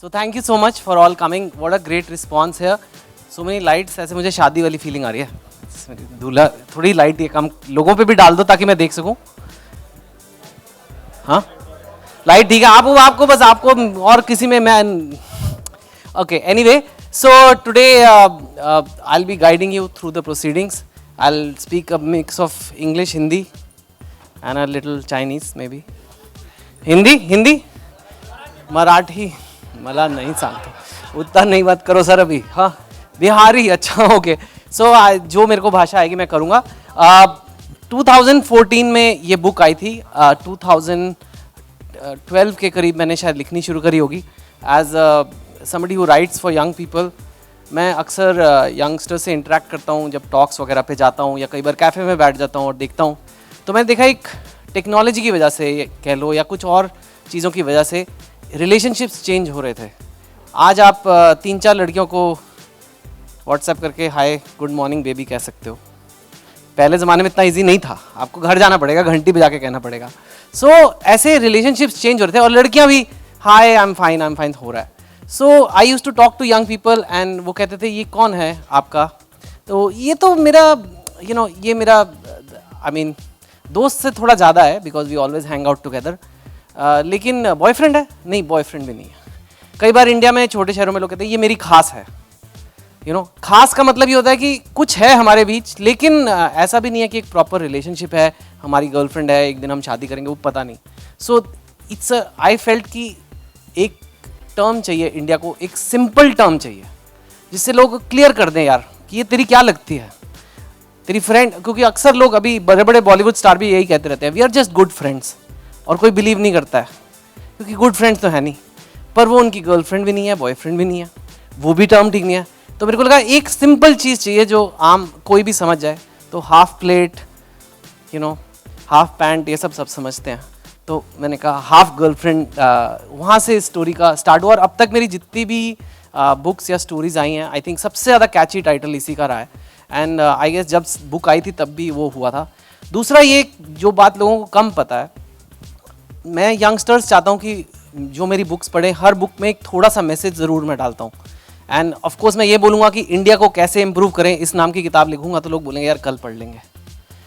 So thank you so much for all coming. What a great response here. So many lights. ऐसे मुझे शादी वाली feeling आ रही है. दूल्हा थोड़ी लाइट ये कम लोगों पे भी डाल दो ताकि मैं देख सकूं. हाँ लाइट ठीक है. आपको बस आपको और किसी में मैं. Okay. Anyway, so today I'll be guiding you through the proceedings. I'll speak a mix of English, Hindi, and a little Chinese maybe. Hindi, Marathi मला नहीं सांगतो उतना नहीं बात करो सर अभी. हाँ बिहारी अच्छा ओके. सो जो मेरे को भाषा आएगी मैं करूँगा. 2014 में ये बुक आई थी. 2012 के करीब मैंने शायद लिखनी शुरू करी होगी. As somebody who writes for young people. मैं अक्सर यंगस्टर से इंटरेक्ट करता हूँ जब टॉक्स वगैरह पे जाता हूँ या कई बार कैफ़े में बैठ जाता हूँ और देखता हूँ. तो मैंने देखा एक टेक्नोलॉजी की वजह से कह लो या कुछ और चीज़ों की वजह से रिलेशनशिप्स चेंज हो रहे थे. आज आप 3-4 लड़कियों को व्हाट्सएप करके हाय गुड मॉर्निंग बेबी कह सकते हो. पहले ज़माने में इतना ईजी नहीं था. आपको घर जाना पड़ेगा, घंटी बजा के कहना पड़ेगा. सो ऐसे रिलेशनशिप्स चेंज हो रहे थे और लड़कियाँ भी हाय आई एम फाइन हो रहा है. So I use to talk to young people and वो कहते थे ये कौन है आपका. तो ये तो मेरा ये मेरा आई मीन दोस्त से थोड़ा ज़्यादा है because we always hang out together. लेकिन बॉयफ्रेंड है नहीं, बॉयफ्रेंड भी नहीं है. कई बार इंडिया में छोटे शहरों में लोग कहते हैं ये मेरी खास है. खास का मतलब ये होता है कि कुछ है हमारे बीच, लेकिन ऐसा भी नहीं है कि एक प्रॉपर रिलेशनशिप है, हमारी गर्लफ्रेंड है, एक दिन हम शादी करेंगे, वो पता नहीं. सो इट्स आई फेल्ट कि एक टर्म चाहिए इंडिया को, एक सिंपल टर्म चाहिए जिससे लोग क्लियर कर दें यार कि ये तेरी क्या लगती है, तेरी फ्रेंड. क्योंकि अक्सर लोग अभी बड़े बड़े बॉलीवुड स्टार भी यही कहते रहते हैं we are just good friends. और कोई बिलीव नहीं करता है क्योंकि गुड फ्रेंड्स तो है नहीं, पर वो उनकी गर्लफ्रेंड भी नहीं है, बॉयफ्रेंड भी नहीं है, वो भी टर्म ठीक नहीं है. तो मेरे को लगा एक सिंपल चीज़ चाहिए जो आम कोई भी समझ जाए. तो हाफ प्लेट हाफ पैंट ये सब समझते हैं. तो मैंने कहा हाफ गर्लफ्रेंड. वहाँ से स्टोरी का स्टार्ट हुआ और अब तक मेरी जितनी भी बुक्स या स्टोरीज आई हैं आई थिंक सबसे ज़्यादा कैची टाइटल इसी का रहा है. एंड आई गेस जब बुक आई थी तब भी वो हुआ था. दूसरा ये जो बात लोगों को कम पता है, मैं यंगस्टर्स चाहता हूँ कि जो मेरी बुक्स पढ़ें, हर बुक में एक थोड़ा सा मैसेज ज़रूर मैं डालता हूँ. एंड ऑफ कोर्स मैं ये बोलूँगा कि इंडिया को कैसे इम्प्रूव करें इस नाम की किताब लिखूँगा तो लोग बोलेंगे यार कल पढ़ लेंगे.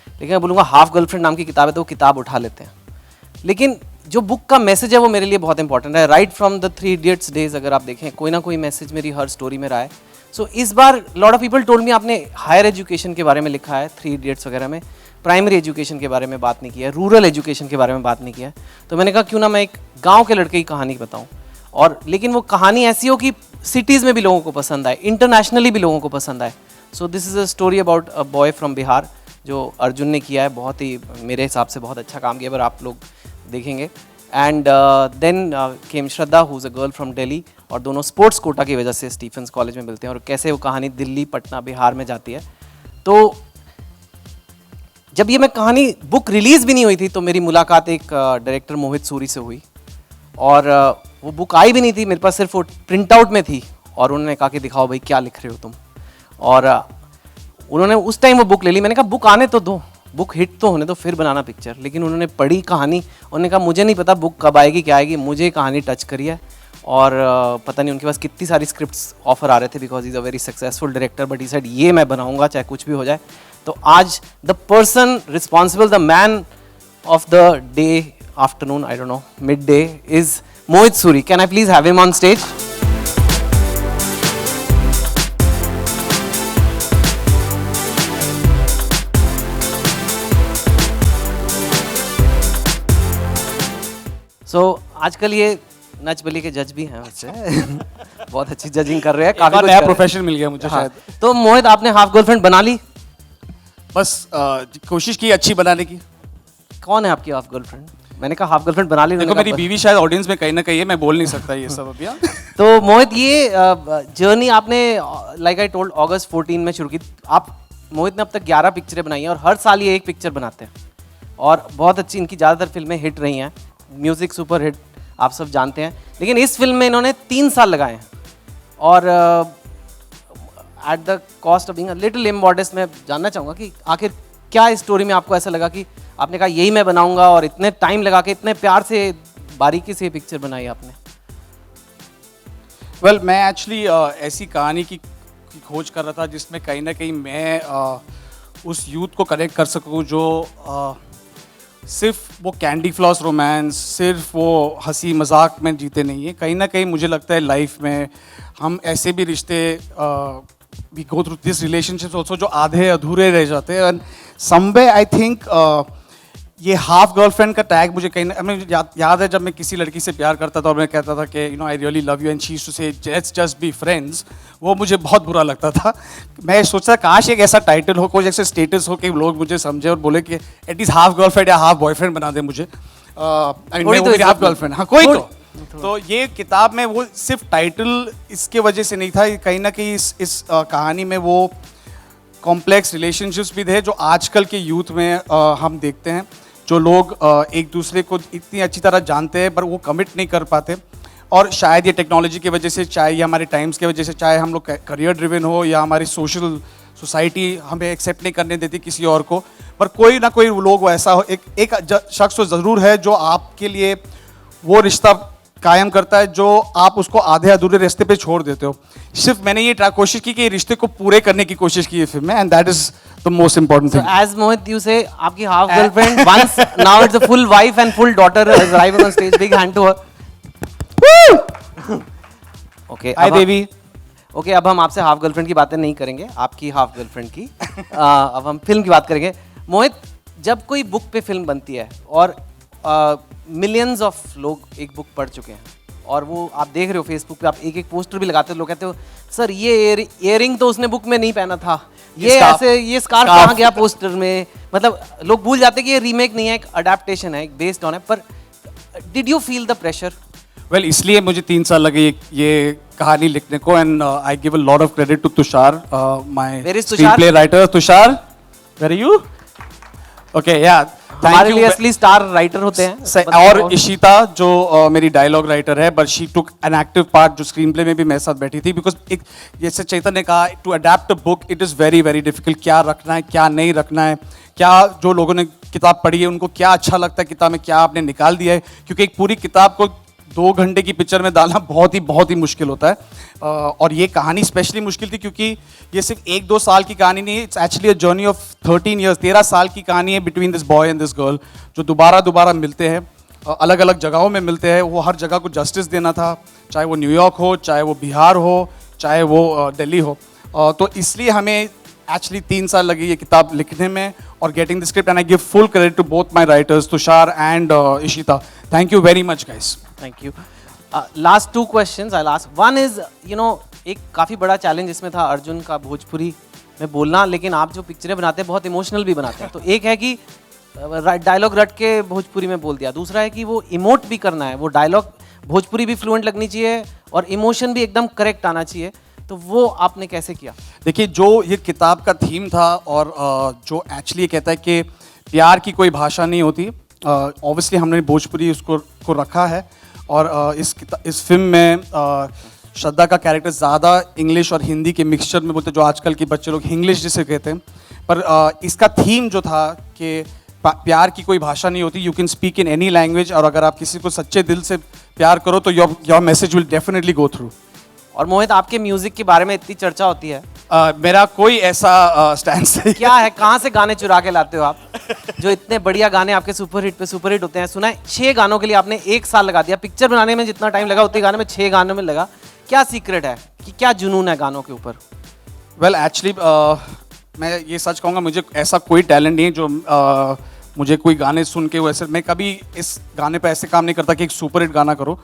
लेकिन मैं बोलूँगा हाफ गर्लफ्रेंड नाम की किताब है तो वो किताब उठा लेते हैं. लेकिन जो बुक का मैसेज है वो मेरे लिए बहुत इंपॉर्टेंट है. Right from the 3 idiots days अगर आप देखें कोई ना कोई मैसेज मेरी हर स्टोरी में रहा है. सो इस बार lot of people told me आपने हायर एजुकेशन के बारे में लिखा है 3 इडियट्स वगैरह में, प्राइमरी एजुकेशन के बारे में बात नहीं किया है, रूरल एजुकेशन के बारे में बात नहीं किया है. तो मैंने कहा क्यों ना मैं एक गाँव के लड़के की कहानी बताऊँ. और लेकिन वो कहानी ऐसी हो कि सिटीज़ में भी लोगों को पसंद आए, इंटरनेशनली भी लोगों को पसंद आए. So this is a story about a boy from Bihar जो अर्जुन ने किया है. बहुत ही मेरे हिसाब से बहुत अच्छा काम किया, पर आप लोग देखेंगे. And then came Shraddha who is a girl from Delhi और दोनों स्पोर्ट्स कोटा की वजह से स्टीफेंस कॉलेज में मिलते हैं और कैसे वो कहानी दिल्ली पटना बिहार में जाती है. तो जब ये मैं कहानी बुक रिलीज़ भी नहीं हुई थी तो मेरी मुलाकात एक डायरेक्टर मोहित सूरी से हुई और वो बुक आई भी नहीं थी, मेरे पास सिर्फ वो प्रिंट आउट में थी और उन्होंने कहा कि दिखाओ भाई क्या लिख रहे हो तुम. और उन्होंने उस टाइम वो बुक ले ली. मैंने कहा बुक आने तो दो, बुक हिट तो होने दो फिर बनाना पिक्चर. लेकिन उन्होंने पढ़ी कहानी, उन्होंने कहा मुझे नहीं पता बुक कब आएगी क्या आएगी, मुझे कहानी टच करी है. और पता नहीं उनके पास कितनी सारी स्क्रिप्ट्स ऑफर आ रहे थे because is a very successful director, but he said ये मैं बनाऊंगा चाहे कुछ भी हो जाए. तो आज the person responsible, the man of the day, afternoon, I don't know, mid day is Mohit Suri. Can I please have him on stage? So, आजकल ये नच बली के जज भी हैं वैसे बहुत अच्छी जजिंग कर रहे हैं. काफी नया प्रोफेशन मिल गया मुझे शायद. तो मोहित आपने हाफ गर्लफ्रेंड बना ली? बस कोशिश की अच्छी बनाने की. कौन है आपकी हाफ गर्लफ्रेंड? मैंने कहा हाफ गर्लफ्रेंड बना ली. देखो मेरी बीवी शायद ऑडियंस में कहीं ना कहीं है, मैं बोल नहीं सकता ये सब अभी. तो मोहित ये जर्नी आपने लाइक आई टोल्ड अगस्त 14 में शुरू की. आप मोहित ने अब तक 11 पिक्चरें बनाई हैं और हर साल ये एक पिक्चर बनाते हैं और बहुत अच्छी इनकी ज़्यादातर फिल्में हिट रही हैं. म्यूज़िक सुपर हिट आप सब जानते हैं. लेकिन इस फिल्म में इन्होंने 3 साल लगाए हैं और at the cost of being a little immodest मैं जानना चाहूँगा कि आखिर क्या इस स्टोरी में आपको ऐसा लगा कि आपने कहा यही मैं बनाऊंगा और इतने टाइम लगा के इतने प्यार से बारीकी से ये पिक्चर बनाई आपने? वेल मैं एक्चुअली ऐसी कहानी की खोज कर रहा था जिसमें कहीं ना कहीं मैं उस यूथ को कनेक्ट कर सकूं जो सिर्फ वो कैंडी फ्लॉस रोमांस, सिर्फ वो हंसी मजाक में जीते नहीं है। कहीं ना कहीं मुझे लगता है लाइफ में हम ऐसे भी रिश्ते we go through this relationships also जो आधे अधूरे रह जाते हैं। एंड समवे आई थिंक ये हाफ गर्लफ्रेंड का टैग मुझे कहीं मुझे याद है जब मैं किसी लड़की से प्यार करता था और मैं कहता था कि I really love you and she used to say let's just be friends, वो मुझे बहुत बुरा लगता था। मैं सोचता काश एक ऐसा टाइटल हो, कोई ऐसे स्टेटस हो कि लोग मुझे समझे और बोले कि एटलीस्ट हाफ गर्लफ्रेंड या हाफ बॉयफ्रेंड बना दे मुझे। हाफ गर्लफ्रेंड, हाँ कोई तो ये किताब में वो सिर्फ टाइटल इसके वजह से नहीं था, कहीं ना कहीं इस कहानी में वो कॉम्प्लेक्स रिलेशनशिप्स भी थे जो आजकल के यूथ में हम देखते हैं, जो लोग एक दूसरे को इतनी अच्छी तरह जानते हैं पर वो कमिट नहीं कर पाते। और शायद ये टेक्नोलॉजी की वजह से, चाहे ये हमारे टाइम्स की वजह से, चाहे हम लोग करियर ड्रिवन हो या हमारी सोसाइटी हमें एक्सेप्ट नहीं करने देती किसी और को, पर कोई ना कोई लोग ऐसा हो, एक शख्स तो ज़रूर है जो आपके लिए वो रिश्ता कायम करता है जो आप उसको आधे अधूरे रास्ते पे छोड़ देते हो। सिर्फ मैंने ये कोशिश की कि रिश्ते को पूरे करने की कोशिश की है फिल्म में, and that is the most important thing. As Mohit, you say आपकी half girlfriend once, now it's a full wife and full daughter is arriving on stage. Big hand to her. Okay. Hi Devi. Okay, अब हम आपसे half girlfriend की बातें नहीं करेंगे, आपकी half girlfriend की। अब हम फिल्म की बात करेंगे। मोहित, जब कोई बुक पे फिल्म बनती है और मिलियंस ऑफ लोग एक बुक पढ़ चुके हैं और वो आप देख रहे हो फेसबुक पे, आप एक एक पोस्टर भी लगाते हो, लोग कहते हो सर ये इयरिंग तो उसने बुक में नहीं पहना था, ये ऐसे ये स्कार्फ कहाँ गया पोस्टर में। मतलब लोग भूल जाते हैं कि ये रीमेक नहीं है, एक अडेप्टेशन है, एक बेस्ड ऑन है। पर did you feel the pressure? Well इसलिए मुझे 3 साल लगे ये कहानी लिखने को, and I give a lot of credit to Tushar, my screenplay writer. Tushar, where are you? Okay, या हमारे लिए असली स्टार राइटर होते हैं। और इशिता जो मेरी डायलॉग राइटर है, but she took an active part, जो स्क्रीन प्ले में भी मेरे साथ बैठी थी, बिकॉज एक जैसे चेतन ने कहा, to adapt a book it is very very difficult. क्या रखना है, क्या नहीं रखना है, क्या जो लोगों ने किताब पढ़ी है उनको क्या अच्छा लगता है किताब में, क्या आपने निकाल दिया है, क्योंकि एक पूरी किताब को 2 घंटे की पिक्चर में डालना बहुत ही मुश्किल होता है। और ये कहानी स्पेशली मुश्किल थी क्योंकि ये सिर्फ 1-2 साल की कहानी नहीं है, it's actually a journey of 13 years, 13 साल की कहानी है between this boy and this girl, जो दोबारा मिलते हैं, अलग अलग जगहों में मिलते हैं। वो हर जगह को जस्टिस देना था, चाहे वो न्यूयॉर्क हो, चाहे वो बिहार हो, चाहे वो दिल्ली हो। तो इसलिए हमें एक्चुअली 3 साल लगे ये किताब लिखने में और getting the script, and I give full credit to both my writers Tushar and Ishita. Thank you very much guys. Thank you. Last 2 questions I last. One is एक काफ़ी बड़ा चैलेंज इसमें था अर्जुन का भोजपुरी में बोलना, लेकिन आप जो पिक्चरें बनाते हैं बहुत इमोशनल भी बनाते हैं। तो एक है कि डायलॉग रट के भोजपुरी में बोल दिया, दूसरा है कि वो इमोट भी करना है, वो डायलॉग भोजपुरी भी फ्लुएंट लगनी चाहिए और इमोशन भी एकदम करेक्ट आना चाहिए। तो वो आपने कैसे किया? देखिए, जो ये किताब का थीम था और जो एक्चुअली कहता है कि प्यार की कोई भाषा नहीं होती, ऑब्वियसली हमने भोजपुरी को रखा है। और इस फिल्म में श्रद्धा का कैरेक्टर ज़्यादा इंग्लिश और हिंदी के मिक्सचर में बोलते, जो आजकल के बच्चे लोग इंग्लिश जिसे कहते हैं। पर इसका थीम जो था कि प्यार की कोई भाषा नहीं होती, you can speak in any language, और अगर आप किसी को सच्चे दिल से प्यार करो तो your message will definitely go through. और मोहित, आपके म्यूजिक के बारे में इतनी चर्चा होती है, मेरा कोई ऐसा स्टैंस नहीं। क्या है, कहाँ से गाने चुरा के लाते हो आप? जो इतने बढ़िया गाने आपके सुपर हिट होते हैं। सुना है 6 गानों के लिए आपने 1 साल लगा दिया। पिक्चर बनाने में जितना टाइम लगा उतने गाने में 6 गानों में लगा। क्या सीक्रेट है कि क्या जुनून है गानों के ऊपर? वेल एक्चुअली मैं ये सच कहूँगा, मुझे ऐसा कोई टैलेंट नहीं है जो मुझे कोई गाने सुन के वैसे, मैं कभी इस गाने पे ऐसे काम नहीं करता कि एक सुपर हिट गाना करो।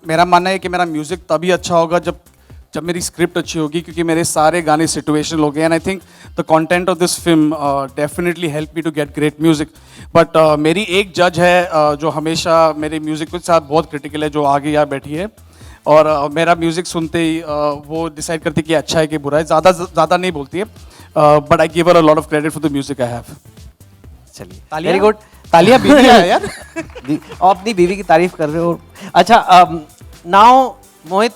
मेरा मानना है कि मेरा म्यूज़िक तभी अच्छा होगा जब मेरी स्क्रिप्ट अच्छी होगी, क्योंकि मेरे सारे गाने सिचुएशनल हो गए। And I think the content of this film definitely help me to get great music. But मेरी एक जज है जो हमेशा मेरे म्यूज़िक के साथ बहुत क्रिटिकल है, जो आगे यहाँ बैठी है, और मेरा म्यूज़िक सुनते ही वो डिसाइड करती है कि अच्छा है कि बुरा है। ज़्यादा नहीं बोलती है, but I give her a lot of credit for the music I have. चलिए, वेरी गुड। तालियां बीवी है यार। और अपनी बीवी की तारीफ कर रहे हो। अच्छा, नाउ मोहित,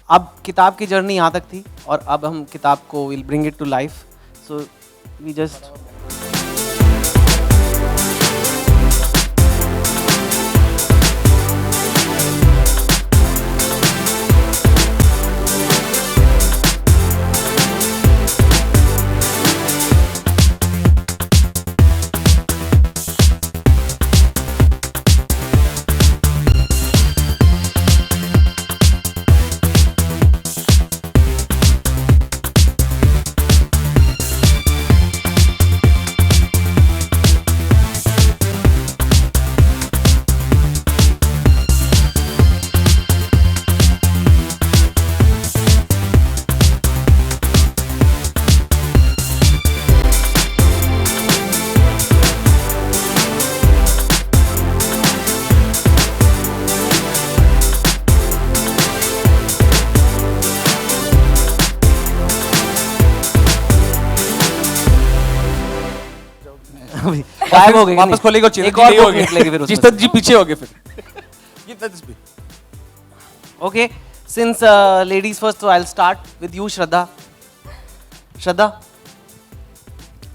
अब किताब की जर्नी यहाँ तक थी और अब हम किताब को will bring it to life. So we just गायब हो गए कि वापस नहीं? खोलेगा और एक और नहीं हो book निकलेगी फिर गया उसमें चिस्तक जी पीछे हो गए फिर ये that's me. Okay, since ladies first, so I'll start with you, श्रद्धा. श्रद्धा,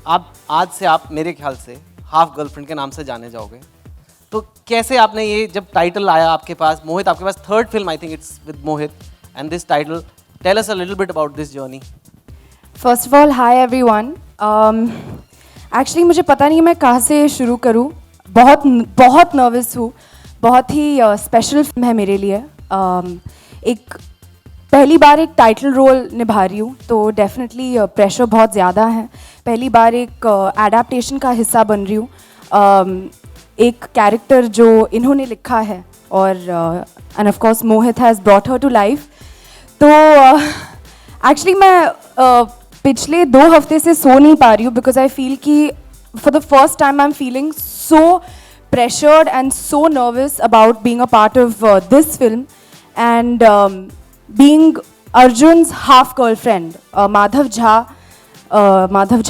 आप आज से आप मेरे ख्याल से हाफ गर्लफ्रेंड के नाम से जाने जाओगे. तो कैसे आपने ये जब टाइटल आया आपके पास, मोहित आपके पास third film I think it's with Mohit and this title, tell us a little bit about this journey. First of all hi everyone. Actually मुझे पता नहीं मैं कहाँ से शुरू करूँ. बहुत नर्वस हूँ. बहुत ही स्पेशल फिल्म है मेरे लिए. एक पहली बार एक टाइटल रोल निभा रही हूँ तो डेफिनेटली प्रेशर बहुत ज़्यादा है. पहली बार एक एडाप्टेशन का हिस्सा बन रही हूँ. एक कैरेक्टर जो इन्होंने लिखा है और and of course Mohit has brought her to life. तो एक्चुअली मैं पिछले 2 हफ्ते से सो नहीं पा रही हूँ बिकॉज आई फील कि for the first time I am feeling so pressured and so nervous about being a part of this film and being Arjun's half girlfriend, Madhav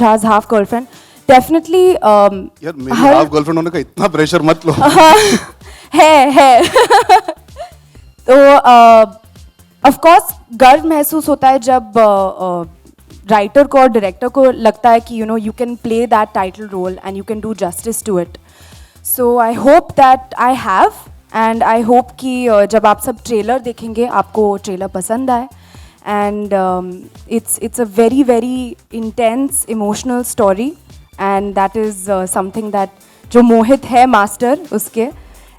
Jha's half girlfriend. Definitely यार मेरी half girlfriend होने का इतना pressure मत लो. है तो of course गर्व महसूस होता है जब राइटर को और डायरेक्टर को लगता है कि you can play that title role and you can do justice to it. So I hope that I have and I hope कि जब आप सब ट्रेलर देखेंगे आपको ट्रेलर पसंद आए. And it's a very very intense emotional story and that is something that जो मोहित है मास्टर उसके.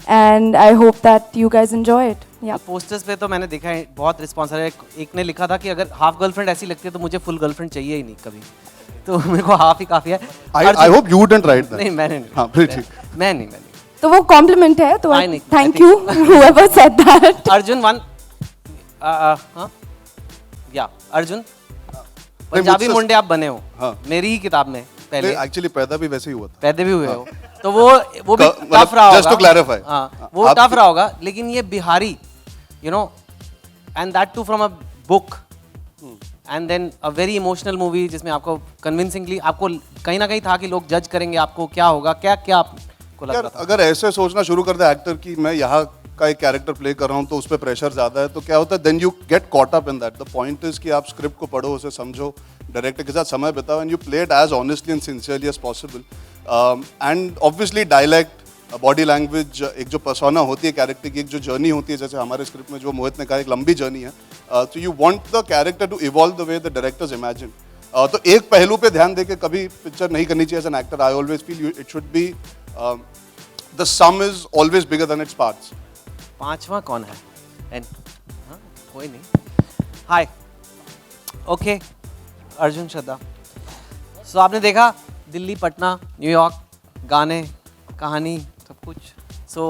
And I hope that you guys enjoy it. या पोस्टर्स पे तो मैंने देखा है बहुत रिस्पॉन्स आ रहा है. एक ने लिखा था कि अगर हाफ गर्लफ्रेंड ऐसी लगती है तो मुझे फुल गर्लफ्रेंड चाहिए ही नहीं कभी, तो मेरे को हाफ ही काफ़ी है. I hope you didn't write that. नहीं मैंने नहीं. हाँ फिर ठीक. मैं नहीं. तो वो कॉम्प्लीमेंट है तो I नहीं, thank I you whoever said that. Arjun one हाँ या अर्जुन पंजाबी मुझसे- मुंडे आप बने हो. हाँ. मेरी ही किताब में पहले एक्चुअली पैदा भी वैसे ही हुआ था. पैदे भी हुए हो तो वो भी मतलब टफ रहा होगा. just to clarify. हाँ वो आप- टफ रहा होगा. लेकिन ये Bihari you know and that too from a book and then a very emotional movie जिसमें आपको कन्विंसिंगली आपको कहीं ना कहीं था कि लोग जज करेंगे आपको क्या होगा, क्या क्या आपको लग यार रहा था. अगर ऐसे सोचना शुरू कर दे एक्टर कि मैं यहाँ का एक कैरेक्टर प्ले कर रहा हूँ तो उस पर प्रेशर ज्यादा है तो क्या होता है then you get caught up in that. The point is कि आप स्क्रिप्ट को पढ़ो, उसे समझो, डायरेक्टर के साथ समय बिताओ and you play it as honestly and sincerely as possible. And obviously dialect, body language, एक जो पर्सोना होती है कैरेक्टर की, एक जो जर्नी होती है, जैसे हमारे स्क्रिप्ट में जो मोहित ने कहा एक लंबी जर्नी है. तो you want the character to evolve the way the directors imagine. तो एक पहलू पे ध्यान देके कभी पिक्चर नहीं करनी चाहिए as an actor. I always feel it should be the sum is always bigger than its parts. पांचवा कौन है? हाँ, कोई नहीं. हाय ओके अर्जुन श्रद्धा. सो आपने देखा दिल्ली, पटना, न्यूयॉर्क, गाने, कहानी, सब कुछ. So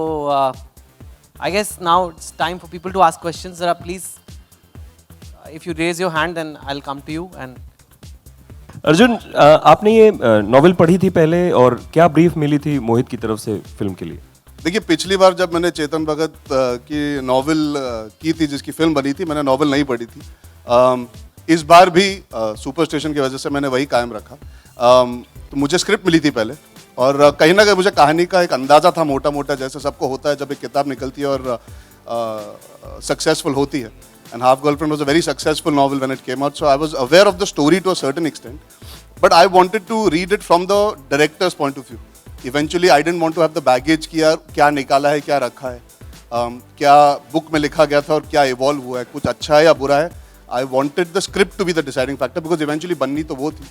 I guess now it's time for people to ask questions. जरा please if you raise your hand then I will come to you. And Arjun, आपने ये नॉवेल पढ़ी थी पहले और क्या ब्रीफ मिली थी मोहित की तरफ से फिल्म के लिए? देखिए पिछली बार जब मैंने चेतन भगत की नॉवेल की थी जिसकी फिल्म बनी थी, मैंने नॉवेल नहीं पढ़ी थी. इस बार भी सुपर स्टेशन की वजह से मैंने वही कायम रखा. तो मुझे स्क्रिप्ट मिली थी पहले और कहीं ना कहीं मुझे कहानी का एक अंदाज़ा था मोटा मोटा, जैसे सबको होता है जब एक किताब निकलती है और सक्सेसफुल होती है. And half girlfriend was a very successful novel when it came out, so I was aware of the story to a certain extent, but I wanted to read it from the director's point of view. Eventually I didn't want to have the baggage कि यार क्या निकाला है, क्या रखा है, क्या book में लिखा गया था और क्या इवॉल्व हुआ है, कुछ अच्छा है या बुरा है. I wanted the script to be the deciding factor because eventually बननी तो वो थी.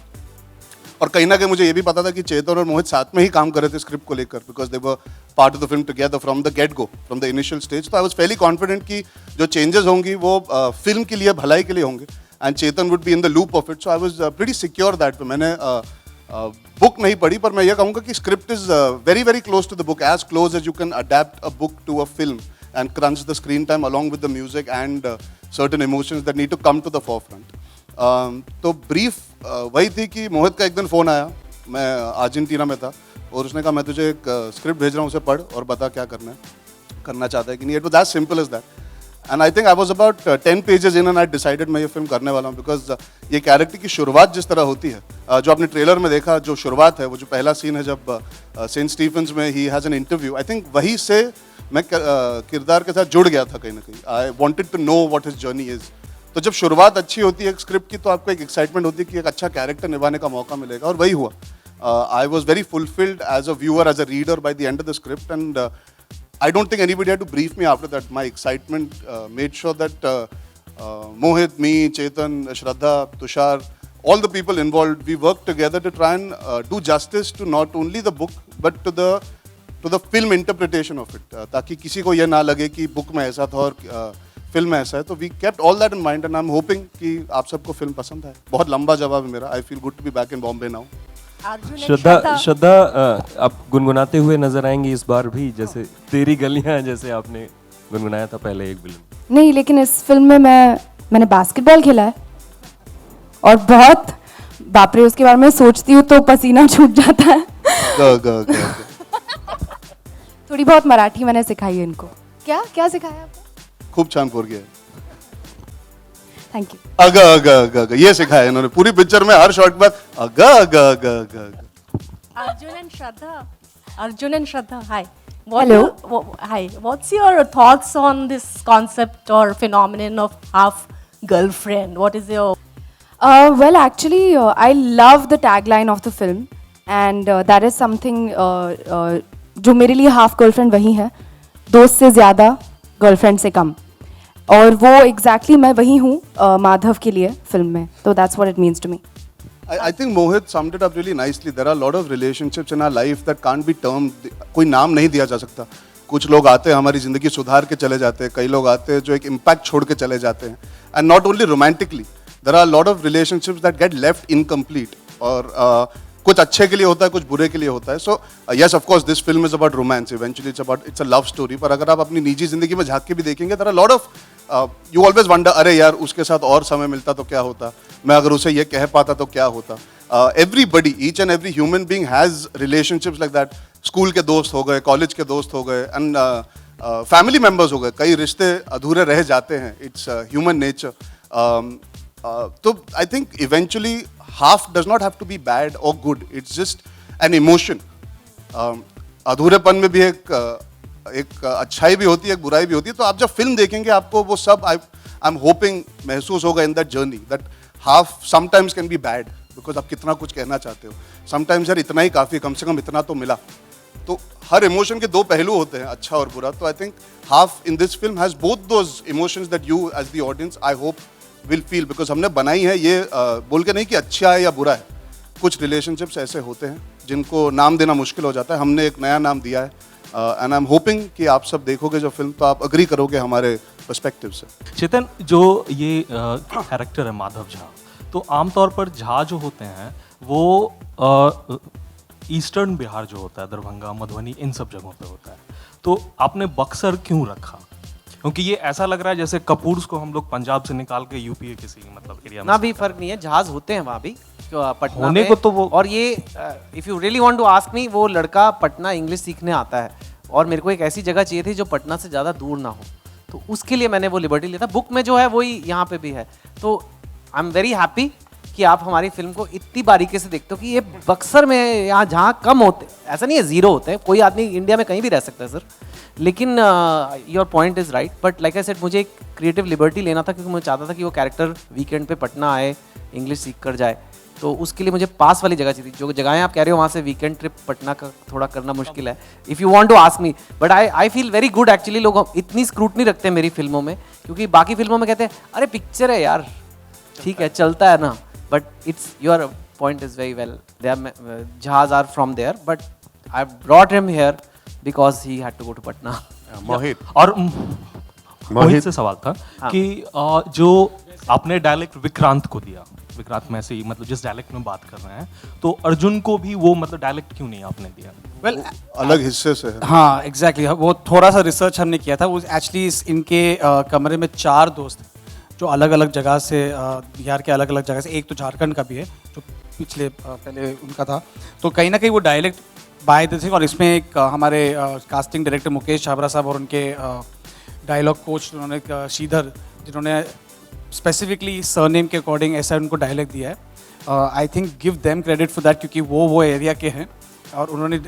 और कहीं ना कहीं मुझे ये भी पता था कि चेतन और मोहित साथ में ही काम कर रहे थे स्क्रिप्ट को लेकर, because they were part of the film together from the get go, from the initial stage. तो आई वाज फेयरली कॉन्फिडेंट कि जो चेंजेस होंगी वो फिल्म के लिए, भलाई के लिए होंगे and Chetan would be in the loop of it. So I was pretty secure that. मैंने बुक नहीं पढ़ी पर मैं ये कहूँगा कि script is very very close to the book, as close as you can adapt a book to a film and crunch the screen time along with the music and certain emotions that need to come to the forefront. तो brief वही थी कि मोहित का एक दिन phone आया, मैं Argentina में था और उसने कहा मैं तुझे एक स्क्रिप्ट भेज रहा हूँ, उसे पढ़ और बता क्या करना चाहता है कि नहीं. It was as simple as that. And I think I was about 10 pages in and I decided मैं ये फिल्म करने वाला हूँ बिकॉज ये कैरेक्टर की शुरुआत जिस तरह होती है, जो आपने ट्रेलर में देखा, जो शुरुआत है, वो जो पहला सीन है जब सेंट स्टीफेंस में he has an interview, I think वहीं से मैं किरदार के साथ जुड़ गया था कहीं ना कहीं. I wanted to know what his journey is. तो जब शुरुआत अच्छी होती है एक स्क्रिप्ट की तो आपको एक एक्साइटमेंट होती है कि एक अच्छा कैरेक्टर निभाने का मौका मिलेगा, और वही हुआ. I was very fulfilled as a viewer, as a reader by the end of the script, and I don't think anybody had to brief me after that. My excitement made sure that Mohit, me, Chetan, Shraddha, Tushar, all the people involved, we worked together to try and do justice to not only the book but to the film interpretation of it. ताकि किसी को ये ना लगे कि book में ऐसा था और फिल्म में ऐसा है. तो we kept all that in mind and I'm hoping कि आप सबको फिल्म पसंद आए. बहुत लंबा जवाब है मेरा. I feel good to be back in Bombay now. श्रद्धा आप गुनगुनाते हुए नजर आएंगी इस बार भी, जैसे तेरी गलियां, जैसे आपने गुनगुनाया था पहले एक फिल्म. नहीं, लेकिन इस फिल्म में मैंने बास्केटबॉल खेला है और बहुत, बाप रे, उसके बारे में सोचती हूँ तो पसीना छूट जाता है. थोड़ी बहुत मराठी मैंने सिखाई है इनको. क्या सिखाया आपको? खूब छान पोरगी है. Thank you. अग अग अग अग ये सिखाया इन्होंने पूरी पिक्चर में, हर शॉट बाद अग अग अग अग अग. Arjun and Shraddha, hi. Hello. Hi. What's your thoughts on this concept or phenomenon of half girlfriend? What is your Well, actually, I love the tagline of the film, and that is something जो मेरे लिए half girlfriend वही है, दोस्त से ज़्यादा, girlfriend से कम. और वो एग्जैक्टली मैं वही हूँ माधव के लिए फिल्म में. तो that's what it means to me. I think Mohit summed it up really nicely. There are a lot of relationships in our life that can't be termed. कोई नाम नहीं दिया जा सकता. कुछ लोग आते हैं हमारी ज़िंदगी सुधार के चले जाते हैं, कई लोग आते हैं जो एक इम्पैक्ट छोड़ के चले जाते हैं. And not only romantically, there are a lot of relationships that get left incomplete. और कुछ अच्छे के लिए होता है, कुछ बुरे के लिए होता है. So yes, of course, this film is about romance. Eventually, it's a love story. पर अगर आप अपनी निजी ज़िंदगी में झाँक के भी देखेंगे, there are a lot of you always wonder, अरे यार उसके साथ और समय मिलता तो क्या होता, मैं अगर उसे ये कह पाता तो क्या होता. Everybody, each and every human being has relationships like that. School के दोस्त हो गए, कॉलेज के दोस्त हो गए, एंड फैमिली मेम्बर्स हो गए. कई रिश्ते अधूरे रह जाते हैं. It's human nature. तो I think eventually half does not have to be bad or good. It's just an emotion. अधूरेपन में भी एक अच्छाई भी होती है, एक बुराई भी होती है. तो आप जब फिल्म देखेंगे आपको वो सब आई एम होपिंग महसूस होगा in that journey, that half sometimes can be bad because आप कितना कुछ कहना चाहते हो. समटाइम्स यार इतना ही काफ़ी, कम से कम इतना तो मिला. तो हर इमोशन के दो पहलू होते हैं, अच्छा और बुरा. तो I think half in this film has both those emotions that you as the audience I hope will feel. Because हमने बनाई है ये बोल के नहीं कि अच्छा है या बुरा है. कुछ रिलेशनशिप्स ऐसे होते हैं जिनको नाम देना मुश्किल हो जाता है. हमने एक नया नाम दिया है, एंड आई एम होपिंग कि आप सब देखोगे जो फिल्म तो आप अग्री करोगे हमारे पर्सपेक्टिव से. चेतन, जो ये कैरेक्टर है माधव झा, तो आमतौर पर झा जो होते हैं वो ईस्टर्न बिहार जो होता है, दरभंगा, मधुबनी, इन सब जगहों पे होता है. तो आपने बक्सर क्यों रखा? क्योंकि ये ऐसा लग रहा है जैसे कपूर्स को हम लोग पंजाब से निकाल के यूपी के किसी मतलब एरिया में. ना भी फर्क नहीं है, जहाज होते हैं वहाँ भी पटना होने में. को तो वो, और ये if you really want to ask me, वो लड़का पटना इंग्लिश सीखने आता है और मेरे को एक ऐसी जगह चाहिए थी जो पटना से ज़्यादा दूर ना हो. तो उसके लिए मैंने वो लिबर्टी लिया था. बुक में जो है वही यहाँ पे भी है. तो आई एम वेरी हैप्पी कि आप हमारी फिल्म को इतनी बारीकी से देखते हो कि ये बक्सर में यहाँ जहाँ कम होते, ऐसा नहीं है ज़ीरो होते हैं, कोई आदमी इंडिया में कहीं भी रह सकता है सर. लेकिन your point is right. But like I said, मुझे एक क्रिएटिव लिबर्टी लेना था क्योंकि मुझे चाहता था कि वो कैरेक्टर वीकेंड पे पटना आए, इंग्लिश सीख कर जाए. तो उसके लिए मुझे पास वाली जगह चाहिए थी. जो जगहें आप कह रहे हो वहाँ से वीकेंड ट्रिप पटना का थोड़ा करना मुश्किल है, if you want to ask me. But I feel very good actually. लोग इतनी स्क्रूटनी रखते हैं मेरी फिल्मों में, क्योंकि बाकी फिल्मों में कहते हैं अरे पिक्चर है यार, ठीक है चलता है ना. But it's your point is very well. They are जहाज are from there, but I brought him here because he had to go to Patna. Mohit, और मोहित से सवाल था कि जो आपने डायलेक्ट विक्रांत को दिया, विक्रांत में से मतलब जिस डायलेक्ट में बात कर रहे हैं, तो अर्जुन को भी वो मतलब डायलेक्ट क्यों नहीं आपने दिया? वेल, अलग हिस्से से है. हाँ एग्जैक्टली. वो थोड़ा सा रिसर्च हमने किया था. वो एक्चुअली इनके कमरे में 4 दोस्त हैं जो अलग अलग जगह से, बिहार के अलग अलग जगह से. एक तो झारखंड का भी है जो पिछले पहले उनका था. तो कहीं ना कहीं वो डायलेक्ट बाय थे. और इसमें एक हमारे कास्टिंग डायरेक्टर मुकेश छाबरा साहब और उनके डायलॉग कोच उन्होंने श्रीधर, जिन्होंने स्पेसिफिकली सरनेम के अकॉर्डिंग ऐसा उनको डायलॉग दिया है। I think give them credit for that, क्योंकि वो एरिया के हैं और उन्होंने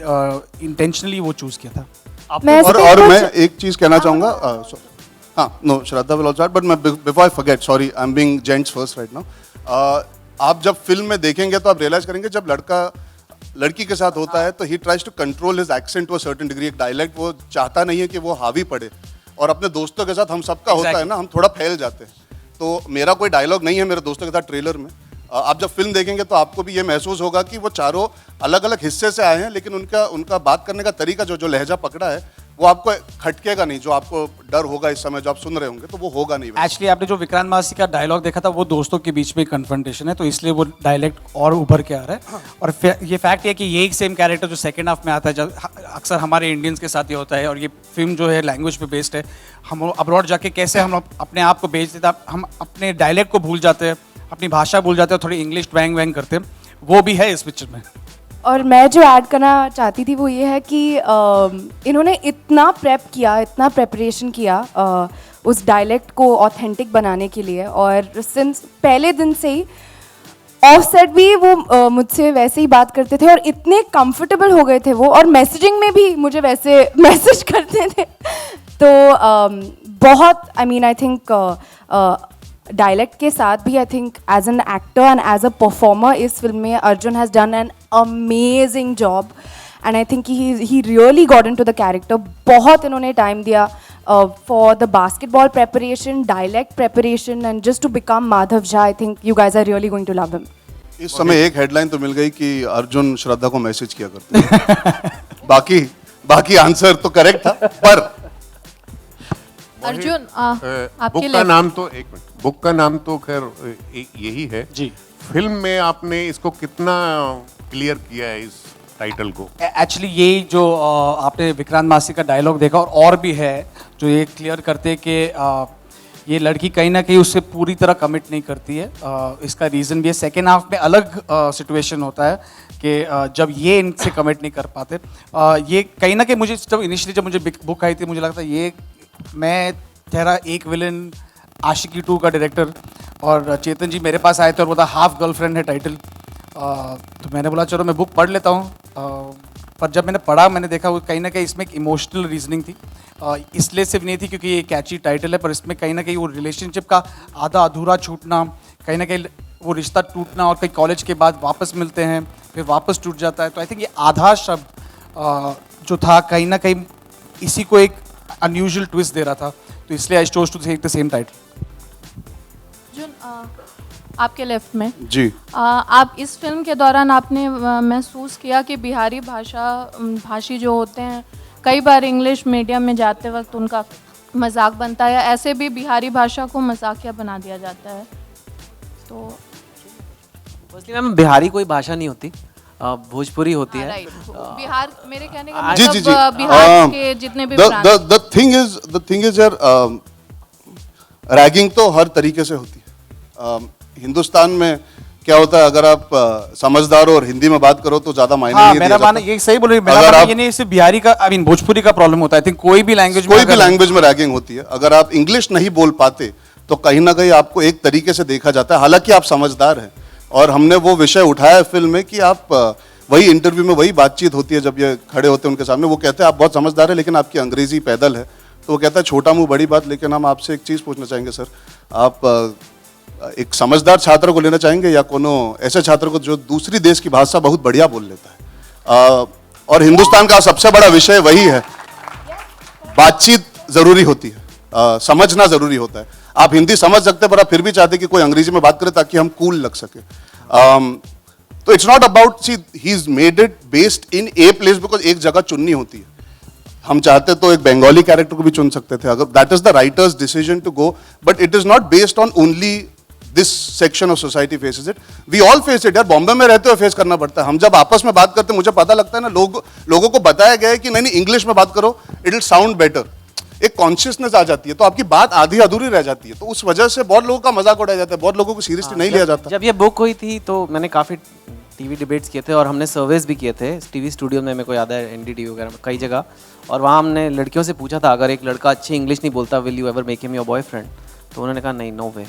इंटेंशनली वो चूज़ किया था। मैं और मैं एक चीज कहना चाहूंगा, हाँ no Shraddha will also, but मैं before I forget, sorry I am being gents first right now, आप जब फिल्म में देखेंगे तो आप रियलाइज करेंगे जब लड़का लड़की के साथ होता है तो he tries to control his accent to a certain degree. एक डायलेक्ट वो चाहता नहीं है कि वो हावी पड़े, और अपने दोस्तों के साथ हम सबका होता है ना, हम थोड़ा फैल जाते हैं। तो मेरा कोई डायलॉग नहीं है मेरे दोस्तों के साथ ट्रेलर में। आप जब फिल्म देखेंगे तो आपको भी ये महसूस होगा कि वो चारों अलग अलग हिस्से से आए हैं, लेकिन उनका बात करने का तरीका जो लहजा पकड़ा है वो आपको खटकेगा नहीं। जो आपको डर होगा इस समय जो आप सुन रहे होंगे तो वो होगा नहीं। एक्चुअली आपने जो विक्रांत मासी का डायलॉग देखा था वो दोस्तों के बीच में कन्फ्रंटेशन है, तो इसलिए वो डायलेक्ट और उभर के आ रहा है। और ये फैक्ट है कि ये एक सेम कैरेक्टर जो सेकंड हाफ में आता है, जब अक्सर हमारे इंडियंस के साथ ये होता है, और ये फिल्म जो है लैंग्वेज पे बेस्ड है। हम अब्रॉड जाके कैसे हम अपने आप को बेच देते हैं, हम अपने डायलेक्ट को भूल जाते हैं, अपनी भाषा भूल जाते हैं, थोड़ी इंग्लिश वैंग वैंग करते हैं, वो भी है इस पिक्चर में। और मैं जो ऐड करना चाहती थी वो ये है कि इन्होंने इतना प्रेप किया, इतना प्रेपरेशन किया उस डायलेक्ट को ऑथेंटिक बनाने के लिए, और सिंस पहले दिन से ही ऑफ सेट भी वो मुझसे वैसे ही बात करते थे और इतने कंफर्टेबल हो गए थे वो, और मैसेजिंग में भी मुझे वैसे मैसेज करते थे। तो बहुत I mean I think dialect के साथ भी I think as an actor and as a performer इस फिल्म में Arjun has done an amazing job, and I think he really got into the character. बहुत इन्होंने टाइम दिया for the basketball preparation, dialect preparation, and just to become Madhav Jha. I think you guys are really going to love him. इस समय एक headline तो मिल गई कि अर्जुन श्रद्धा को मैसेज किया करते हैं। बाकी आंसर तो करेक्ट था, पर अर्जुन आपके बुक का नाम तो एक मिनट, बुक का नाम तो खैर यही है जी। फिल्म में आपने इसको कितना क्लियर किया है इस टाइटल को? एक्चुअली ये जो आपने विक्रांत मासी का डायलॉग देखा और भी है जो ये क्लियर करते कि ये लड़की कहीं ना कहीं उससे पूरी तरह कमिट नहीं करती है। इसका रीज़न भी है, सेकेंड हाफ में अलग सिचुएशन होता है कि जब ये इनसे कमिट नहीं कर पाते। ये कहीं ना कहीं मुझे जब इनिशियली जब मुझे बुक आई थी मुझे लगता है ये मैं ठहरा एक विलन आशिकी 2 का डायरेक्टर, और चेतन जी मेरे पास आए थे और बोला हाफ गर्लफ्रेंड है टाइटल। तो मैंने बोला चलो मैं बुक पढ़ लेता हूँ, पर जब मैंने पढ़ा मैंने देखा वो कहीं ना कहीं इसमें एक इमोशनल रीजनिंग थी। इसलिए सिर्फ नहीं थी क्योंकि ये कैची टाइटल है, पर इसमें कहीं ना कहीं वो रिलेशनशिप का आधा अधूरा छूटना, कहीं ना कहीं वो रिश्ता टूटना, और कहीं कॉलेज के बाद वापस मिलते हैं फिर वापस टूट जाता है। तो आई थिंक ये आधा शब्द जो था कहीं ना कहीं इसी को एक अनयूजुअल ट्विस्ट दे रहा था, तो इसलिए I chose to take the same title. आपके लेफ्ट में जी आप इस फिल्म के दौरान आपने महसूस किया कि बिहारी भाषी जो होते हैं कई बार इंग्लिश मीडियम में जाते वक्त उनका मजाक बनता है, ऐसे भी बिहारी भाषा को मजाकिया बना दिया जाता है? तो फर्स्टली मैम बिहारी कोई भाषा नहीं होती, भोजपुरी होती है। राइट, बिहार मेरे कहने का जी जी जी मतलब बिहार के जितने भी प्रांत। द थिंग इज यार, रैगिंग तो हर तरीके से होती है। हिंदुस्तान में क्या होता है, अगर आप समझदार हो और हिंदी में बात करो तो ज्यादा मायने नहीं मेरा मानना ये सही बोल रही, मेरा मानना ये नहीं सिर्फ बिहारी का, आई मीन भोजपुरी का प्रॉब्लम होता है। आई थिंक कोई भी लैंग्वेज में रैगिंग होती है। अगर आप इंग्लिश नहीं बोल पाते तो कहीं ना कहीं आपको एक तरीके से देखा जाता है, हालांकि आप समझदार हैं। और हमने वो विषय उठाया फिल्म में कि आप वही इंटरव्यू में वही बातचीत होती है जब ये खड़े होते हैं उनके सामने, वो कहते हैं आप बहुत समझदार है लेकिन आपकी अंग्रेजी पैदल है। तो वो कहता है छोटा मुंह बड़ी बात, लेकिन हम आपसे एक चीज़ पूछना चाहेंगे सर, आप एक समझदार छात्र को लेना चाहेंगे या कोनो ऐसे छात्र को जो दूसरी देश की भाषा बहुत बढ़िया बोल लेता है? और हिंदुस्तान का सबसे बड़ा विषय वही है, बातचीत जरूरी होती है, समझना जरूरी होता है। आप हिंदी समझ सकते हैं पर आप फिर भी चाहते कि कोई अंग्रेजी में बात करे ताकि हम कूल लग सके। तो it's not about, see he is made it based in a place, because एक जगह चुननी होती है। हम चाहते तो एक बंगाली कैरेक्टर को भी चुन सकते थे, अगर that is the writer's decision to go, but it is not based on only this section of society faces it, we all face it. यार बॉम्बे में रहते हुए फेस करना पड़ता है। हम जब आपस में बात करते हैं मुझे पता लगता है ना, लोगों को बताया गया है कि नहीं इंग्लिश में बात करो, इट विल साउंड बेटर। एक कॉन्शियसनेस आ जाती है तो आपकी बात आधी अधूरी रह जाती है, तो उस वजह से बहुत लोगों का मजाक उड़ाया जाता है, बहुत लोगों को सीरियसली नहीं लिया जाता। जब ये बुक हुई थी तो मैंने काफ़ी टीवी डिबेट्स किए थे और हमने सर्वेस भी किए थे टीवी स्टूडियो में, मेरे को याद है NDTV वगैरह में कई जगह। और वहाँ हमने लड़कियों से पूछा था अगर एक लड़का अच्छी इंग्लिश नहीं बोलता will you ever make him your boyfriend, तो उन्होंने कहा नहीं, no way.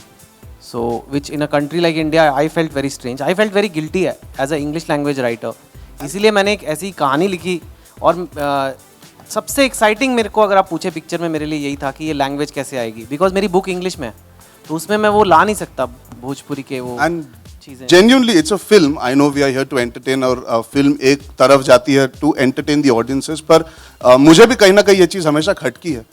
So which in a country like India I felt very strange, I felt very guilty as a English language writer. इसीलिए मैंने एक ऐसी कहानी लिखी और सबसे एक्साइटिंग मेरे को अगर आप पूछे पिक्चर में मेरे लिए यही था कि ये लैंग्वेज कैसे आएगी, बिकॉज मेरी बुक इंग्लिश में है तो उसमें मैं वो ला नहीं सकता भोजपुरी के वो चीज़ें। Genuinely, it's a film. I know we are here to entertain और फिल्म एक तरफ जाती है to entertain the audiences, पर मुझे भी कहीं ना कहीं ये चीज़ हमेशा खटकी है।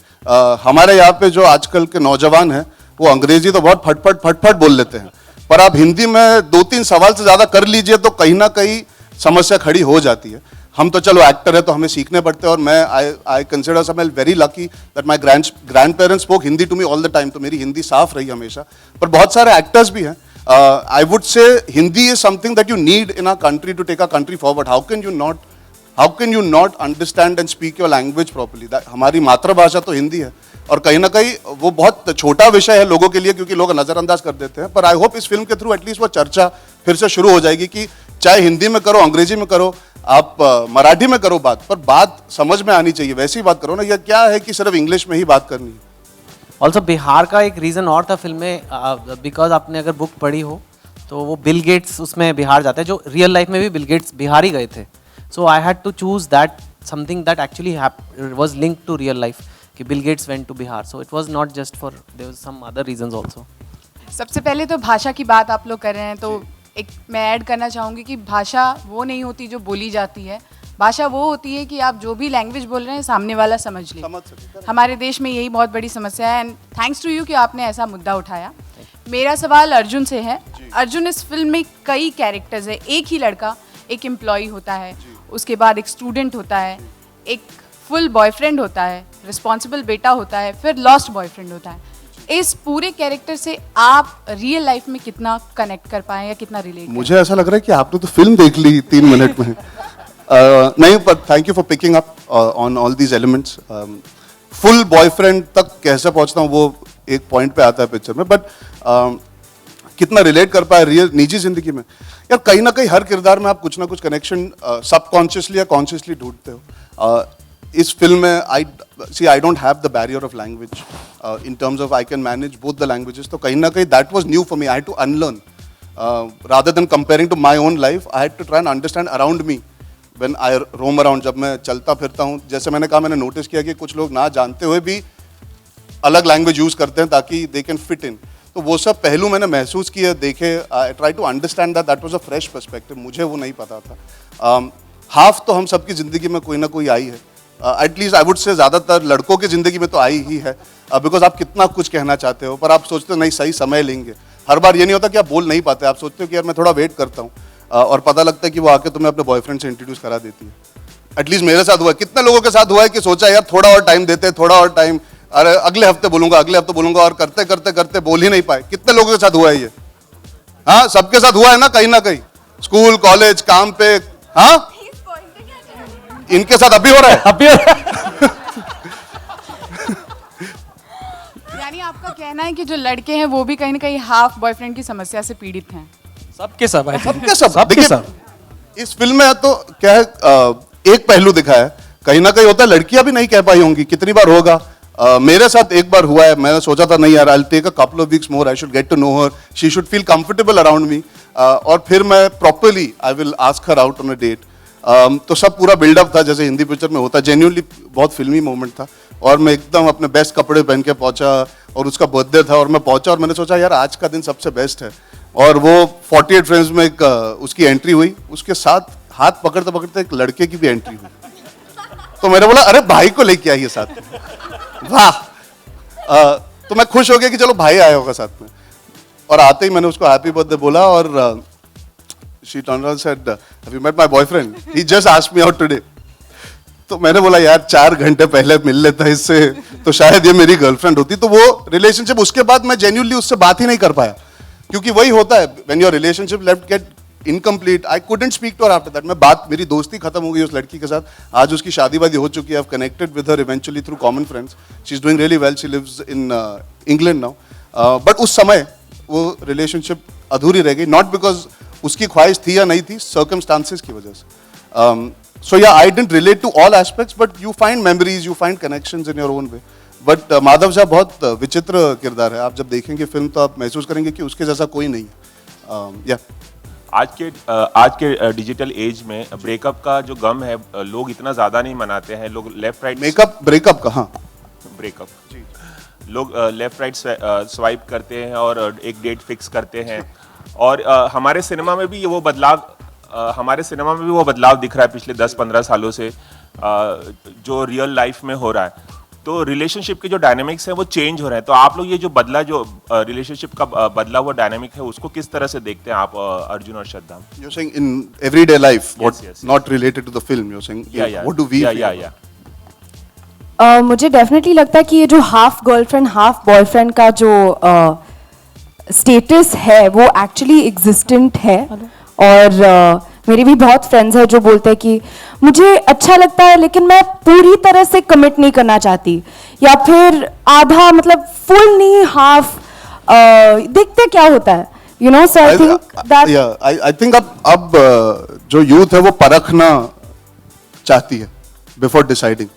हमारे यहाँ पे जो आजकल के नौजवान हैं वो अंग्रेजी तो बहुत फटफट बोल लेते हैं, पर आप हिंदी में 2-3 सवाल से ज़्यादा कर लीजिए तो कहीं ना कहीं समस्या खड़ी हो जाती है। हम तो चलो एक्टर है तो हमें सीखने पड़ते हैं, और मैं I consider some very lucky that my grandparents spoke Hindi to me all the time, तो मेरी हिंदी साफ रही हमेशा। पर बहुत सारे एक्टर्स भी हैं। I would say Hindi is something that you need in our country to take our country forward. How can you not understand and speak your language properly? हमारी मातृभाषा तो हिंदी है, और कहीं ना कहीं वो बहुत छोटा विषय है लोगों के लिए क्योंकि लोग नज़रअंदाज कर देते हैं। पर आई होप इस फिल्म के थ्रू एटलीस्ट वो चर्चा फिर से शुरू हो जाएगी कि चाहे हिंदी में करो, अंग्रेजी में करो, आप मराठी में करो बात, पर बात समझ में आनी चाहिए, वैसी बात करो ना। यह क्या है कि सिर्फ इंग्लिश में ही बात करनी है। ऑल्सो बिहार का एक रीज़न और था फिल्म में, बिकॉज आपने अगर बुक पढ़ी हो तो वो बिल गेट्स उसमें बिहार जाते हैं, जो रियल लाइफ में भी बिल गेट्स बिहार ही गए थे। So I had to choose that something that actually was linked to real life कि Bill Gates went to Bihar. So it was not just for, there was some other reasons also. सबसे पहले तो भाषा की बात आप लोग कर रहे हैं, तो एक मैं ऐड करना चाहूँगी कि भाषा वो नहीं होती जो बोली जाती है, भाषा वो होती है कि आप जो भी लैंग्वेज बोल रहे हैं सामने वाला समझ ले। हमारे देश में यही बहुत बड़ी समस्या है, एंड थैंक्स टू यू कि आपने ऐसा मुद्दा उठाया। मेरा सवाल अर्जुन से है। अर्जुन, इस फिल्म में कई कैरेक्टर्स है, एक ही लड़का, एक एम्प्लॉय होता है, उसके बाद एक स्टूडेंट होता है, एक फुल बॉयफ्रेंड होता है, रिस्पॉन्सिबल बेटा होता है, फिर लॉस्ट बॉयफ्रेंड होता है। इस पूरे कैरेक्टर से आप रियल लाइफ में कितना कनेक्ट कर पाए या कितना रिलेट? मुझे ऐसा लग रहा है कि आपने तो फिल्म देख ली 3 मिनट में। नहीं, पर thank you for picking up on all these elements. Full boyfriend तक कैसे पहुंचता हूँ वो एक पॉइंट पे आता है पिक्चर में, बट कितना रिलेट कर पाए रियल निजी जिंदगी में। यार कहीं ना कहीं हर किरदार में आप कुछ ना कुछ कनेक्शन सबकॉन्शियसली या कॉन्शियसली ढूंढते हो। इस फिल्म में I don't have the barrier of language in terms of I can manage both the languages, तो कहीं ना कहीं that was new for me. I had to unlearn rather than comparing to my own life, I had to try and understand around me when I roam around. जब मैं चलता फिरता हूँ, जैसे मैंने कहा, मैंने नोटिस किया कि कुछ लोग ना जानते हुए भी अलग लैंग्वेज यूज़ करते हैं ताकि दे कैन फिट इन, तो वो सब पहलू मैंने महसूस किए, देखे। I try to understand that was a fresh perspective, मुझे वो नहीं पता था। हाफ तो हम सबकी ज़िंदगी में कोई ना कोई आई है, एटलीस्ट आई वुड से ज़्यादातर लड़कों की ज़िंदगी में तो आई ही है, बिकॉज आप कितना कुछ कहना चाहते हो पर आप सोचते हो नहीं सही समय लेंगे। हर बार ये नहीं होता कि आप बोल नहीं पाते, आप सोचते हो कि यार मैं थोड़ा वेट करता हूँ, और पता लगता है कि वो आके तुम्हें अपने बॉयफ्रेंड से इंट्रोड्यूस करा देती है। एटलीस्ट मेरे साथ हुआ है, कितने लोगों के साथ हुआ है कि सोचा यार थोड़ा और टाइम देते, थोड़ा और टाइम, अरे अगले हफ्ते बोलूंगा, अगले हफ्ते बोलूंगा, और करते करते करते बोल ही नहीं पाए। कितने लोगों के साथ हुआ है ये? हाँ, सबके साथ हुआ है ना कहीं, स्कूल, कॉलेज, काम पे। हाँ, इनके साथ अभी हो रहा है, अभी यानी आपका कहना है कि जो लड़के हैं वो भी कहीं ना कहीं हाफ बॉयफ्रेंड की समस्या से पीड़ित हैं? सबके सब सबके सब। इस फिल्म में तो क्या है, एक पहलू दिखा है, कहीं ना कहीं होता है लड़कियां भी नहीं कह पाई होंगी, कितनी बार होगा। मेरे साथ एक बार हुआ है, मैंने सोचा था नहीं यार I will take a couple of weeks more, I should get to know her, she should feel comfortable around me, और फिर मैं properly I will ask her out on a date. तो सब पूरा बिल्डअप था जैसे हिंदी पिक्चर में होता है, जेन्युइनली बहुत फिल्मी मोमेंट था, और मैं एकदम अपने बेस्ट कपड़े पहन के पहुंचा, और उसका बर्थडे था, और मैं पहुंचा और मैंने सोचा यार आज का दिन सबसे बेस्ट है, और वो 48 फ्रेम्स में एक उसकी एंट्री हुई, उसके साथ हाथ पकड़ते पकड़ते एक लड़के की भी एंट्री हुई, तो मैंने बोला अरे भाई को लेके आइए साथ में, वाह। तो मैं खुश हो गया कि चलो भाई आया होगा साथ में, और आते ही मैंने उसको हैप्पी बर्थडे बोला, और she turned around said have you met my boyfriend, he just asked me out today. तो मैंने बोला यार 4 घंटे पहले मिल लेता इससे तो शायद ये मेरी गर्लफ्रेंड होती। तो वो रिलेशनशिप, उसके बाद मैं जेन्युइनली उससे बात ही नहीं कर पाया, क्योंकि वही होता है when your relationship left get incomplete, I couldn't speak to her after that. मैं बात, मेरी दोस्ती खत्म हो गई उस लड़की के साथ, आज उसकी शादी वादी हो चुकी है, I have connected with her eventually through common friends, she is doing really well, she lives in England now, but उस समय वो रिलेशनशिप अधूरी रह गई, नॉट बिकॉज उसकी ख्वाहिश थी या नहीं थी, सर्कमस्टांसेस की वजह से. So yeah, I didn't relate to all aspects, but you find memories, you find connections in your own way. But Madhav Jha बहुत विचित्र किरदार है. आप जब देखेंगे फिल्म तो आप महसूस करेंगे कि उसके जैसा कोई नहीं है. आज के डिजिटल एज में ब्रेकअप का जो गम है लोग इतना ज्यादा नहीं मनाते हैं. लोग लेफ्ट राइट ब्रेकअप का, हाँ, ब्रेकअप लोग लेफ्ट राइट स्वाइप करते हैं और एक डेट फिक्स करते हैं. और हमारे सिनेमा में भी वो बदलाव दिख रहा है पिछले 10-15 सालों से, जो रियल लाइफ में हो रहा है. तो रिलेशनशिप के जो डायनामिक्स है वो चेंज हो रहे हैं. तो आप लोग ये जो रिलेशनशिप का बदला हुआ डायनामिक है उसको किस तरह से देखते हैं आप, अर्जुन और श्रद्धा? You're saying in everyday life, yes. not related to the film. You're saying, what do we feel? मुझे डेफिनेटली लगता है कि ये जो हाफ गर्लफ्रेंड हाफ बॉयफ्रेंड का जो स्टेटस है वो एक्चुअली एग्जिस्टेंट है. और मेरे भी बहुत फ्रेंड्स हैं जो बोलते हैं कि मुझे अच्छा लगता है लेकिन मैं पूरी तरह से कमिट नहीं करना चाहती, या फिर आधा, मतलब फुल नहीं, हाफ. देखते क्या होता है, you know. So I think that I think अब जो यूथ है वो परखना चाहती है before deciding.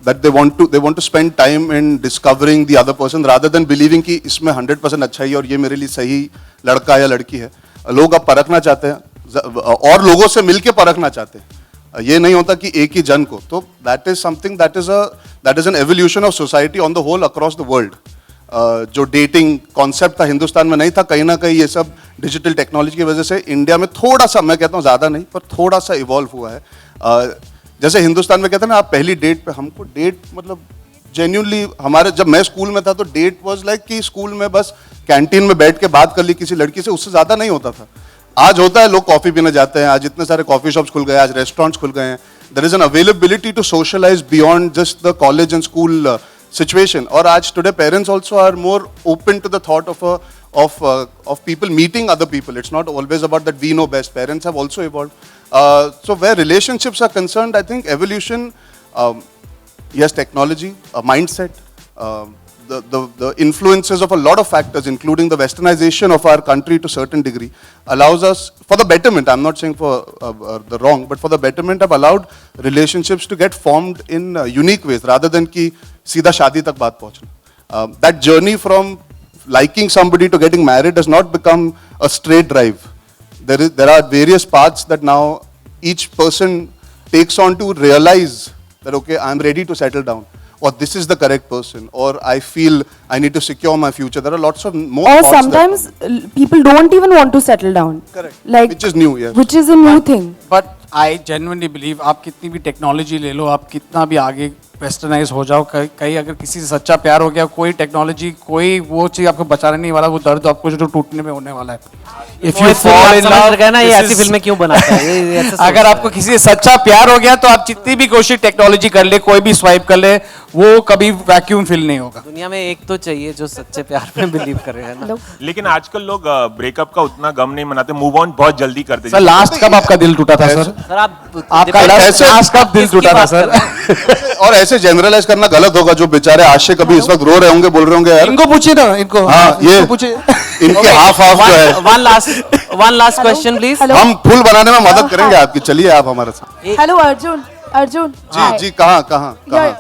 That they want to spend time in discovering the other person rather than believing कि इसमें 100% अच्छा ही और ये मेरे लिए सही लड़का या लड़की है. लोग अब परखना चाहते हैं और लोगों से मिलके परखना चाहते हैं. ये नहीं होता कि एक ही जन को. तो that is something that is an evolution of society on the whole across the world. जो डेटिंग कॉन्सेप्ट था हिंदुस्तान में नहीं था, कहीं ना कहीं ये सब डिजिटल टेक्नोलॉजी की वजह से इंडिया में थोड़ा सा, मैं कहता हूँ ज़्यादा नहीं पर थोड़ा सा इवॉल्व हुआ है. जैसे हिंदुस्तान में कहते हैं ना, आप पहली डेट पे, हमको डेट मतलब जेन्युइनली हमारे, जब मैं स्कूल में था तो डेट वाज लाइक कि स्कूल में बस कैंटीन में बैठ के बात कर ली किसी लड़की से, उससे ज़्यादा नहीं होता था. आज होता है, लोग कॉफ़ी पीने जाते हैं, आज इतने सारे कॉफ़ी शॉप्स खुल गए, आज रेस्टोरेंट्स खुल गए हैं. There is an availability to socialise beyond just the college and school situation. और आज today parents also are more open to the thought of people meeting other people. It's not always about that we know best. Parents have also evolved. So where relationships are concerned, I think evolution, yes, technology, mindset, the influences of a lot of factors, including the westernization of our country to a certain degree, allows us, for the betterment, I'm not saying for the wrong, but for the betterment, have allowed relationships to get formed in unique ways, rather than कि सीधा शादी तक बात पहुंचना. That journey from liking somebody to getting married has not become a straight drive. There are various paths that now each person takes on to realize that, okay, I'm ready to settle down, or this is the correct person, or I feel I need to secure my future. There are lots of more or paths sometimes people don't even want to settle down. Correct. Like, which is new, yes. which is a new thing. But I genuinely believe, आप कितनी भी technology ले लो, आप कितना भी आगे westernise हो जाओ, कहीं अगर किसी से सच्चा प्यार हो गया, कोई टेक्नोलॉजी, कोई वो चीज़ आपको बचाने नहीं वाला, वो दर्द आपको जो टूटने में होने वाला है. If you fall in love, ना ये ऐसी फिल्में क्यों बनाता है ये ऐसा अगर आपको किसी से सच्चा प्यार हो गया तो आप जितनी भी कोशिश टेक्नोलॉजी कर ले, कोई भी स्वाइप कर ले, वो कभी वैक्यूम फिल नहीं होगा. दुनिया में एक तो चाहिए जो सच्चे प्यार में बिलीव करे, है ना. लेकिन आजकल लोग ब्रेकअप का उतना गम नहीं मनाते, मूव ऑन बहुत जल्दी करते. सर लास्ट कब आपका दिल टूटा था सर? सर आपका लास्ट कब दिल टूटा था सर? और ऐसे जनरलाइज करना गलत होगा. जो बेचारे आशिक अभी इस वक्त रो रहे होंगे, बोल रहे होंगे यार, इनको पूछिए ना, इनको. हाँ, ये पूछिए. इनके हाफ जो है. one last question please. हम फुल बनाने में मदद करेंगे आपकी. चलिए आप हमारे साथ. Hello Arjun. जी कहाँ Yeah,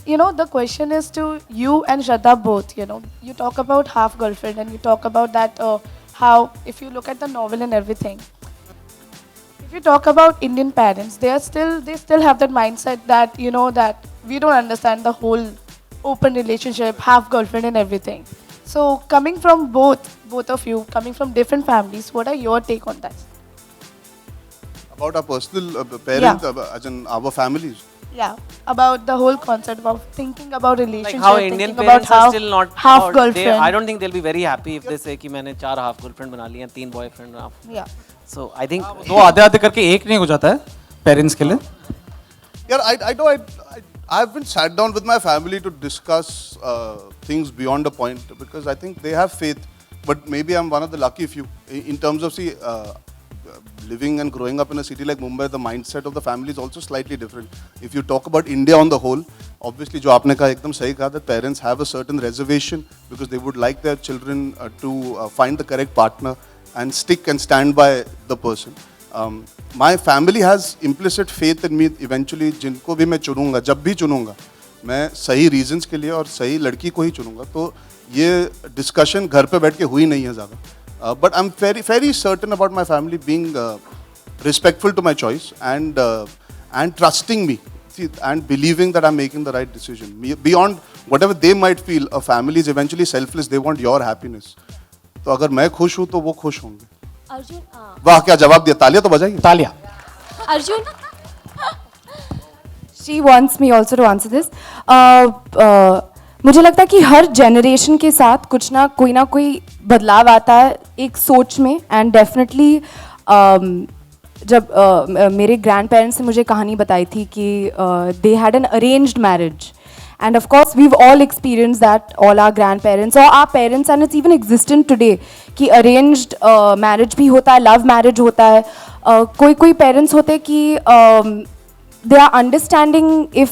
you know, the question is to you and Shraddha both. You know, you talk about half girlfriend and you talk about that how, if you look at the novel and everything, if you talk about Indian parents, they still have that mindset that, you know, that we don't understand the whole open relationship, half girlfriend and everything. So coming from both of you, coming from different families, what are your take on that? About our personal parents, as in our families. Yeah, about the whole concept of thinking about relationship, Like how Indian thinking about parents are still not half or girlfriend. I don't think they'll be very happy if they say कि मैंने 4 half girlfriend बना ली हैं, 3 boyfriend. Yeah. So I think दो आधे आधे करके एक नहीं हो जाता है पेरेंट्स के लिए. Yeah, I've been sat down with my family to discuss things beyond a point, because I think they have faith, but maybe I'm one of the lucky few in terms of living and growing up in a city like Mumbai. The mindset of the family is also slightly different. If you talk about India on the whole, obviously जो आपने कहा एकदम सही कहा, that parents have a certain reservation because they would like their children to find the correct partner and stick and stand by the person. My family has implicit faith in me. Eventually जिनको भी मैं चुनूंगा, जब भी चुनूंगा, मैं सही reasons के लिए और सही लड़की को ही चुनूंगा. तो ये discussion घर पे बैठ के हुई नहीं है ज़्यादा. But I'm very certain about my family being respectful to my choice and trusting me. And believing that I'm making the right decision. Beyond whatever they might feel, a family is eventually selfless. They want your happiness. तो अगर मैं खुश हूँ तो वो खुश होंगे. अर्जुन वाह क्या जवाब दिया. तालियां तो बजाइए. तालियां. Arjun She wants me also to answer this. मुझे लगता है कि हर जनरेशन के साथ कुछ ना कोई बदलाव आता है एक सोच में. एंड डेफिनेटली जब मेरे ग्रैंड पेरेंट्स ने मुझे कहानी बताई थी कि they had an arranged marriage, and of course we've all experience that, all our grandparents और our parents, and it's even existent today कि अरेंज्ड मैरिज भी होता है, लव मैरिज होता है. कोई पेरेंट्स होते कि they are understanding if